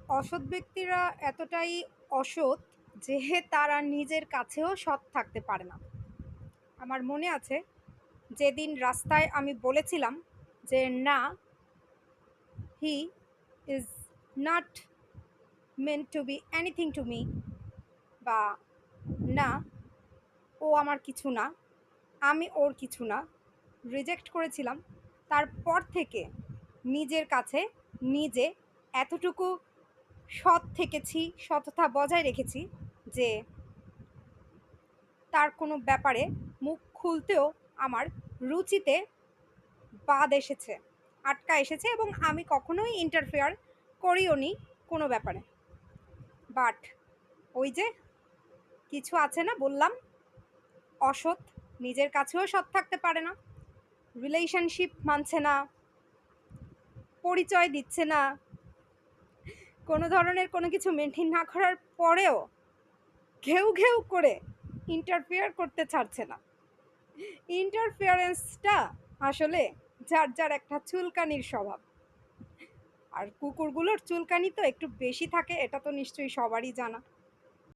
অসৎ ব্যক্তিরা এতটাই অসৎ যে তারা নিজের কাছেও সৎ থাকতে পারে না। আমার মনে আছে যেদিন রাস্তায় আমি বলেছিলাম যে, "না, he is not meant to be anything to me" বা "না, ও আমার কিছু না, আমি ওর কিছু না" রিজেক্ট করেছিলাম। তারপর থেকে নিজের কাছে নিজে এতটুকু সৎ থেকেছি, সততা বজায় রেখেছি যে তার কোনো ব্যাপারে মুখ খুলতেও আমার রুচিতে বাদ এসেছে, আটকা এসেছে এবং আমি কখনোই ইন্টারফেয়ার করিওনি কোনো ব্যাপারে। বাট ওই যে কিছু আছে না, বললাম অসৎ, নিজের কাছেও সৎ থাকতে পারে না, রিলেশনশিপ মানছে না, পরিচয় দিচ্ছে না, কোনো ধরনের কোনো কিছু মেনটেন না করার পরেও ঘেউ ঘেউ করে ইন্টারফেয়ার করতে ছাড়ছে না। ইন্টারফেয়ারেন্সটা আসলে যার যার একটা চুলকানির স্বভাব। আর কুকুরগুলোর চুলকানি তো একটু বেশি থাকে, এটা তো নিশ্চয়ই সবারই জানা।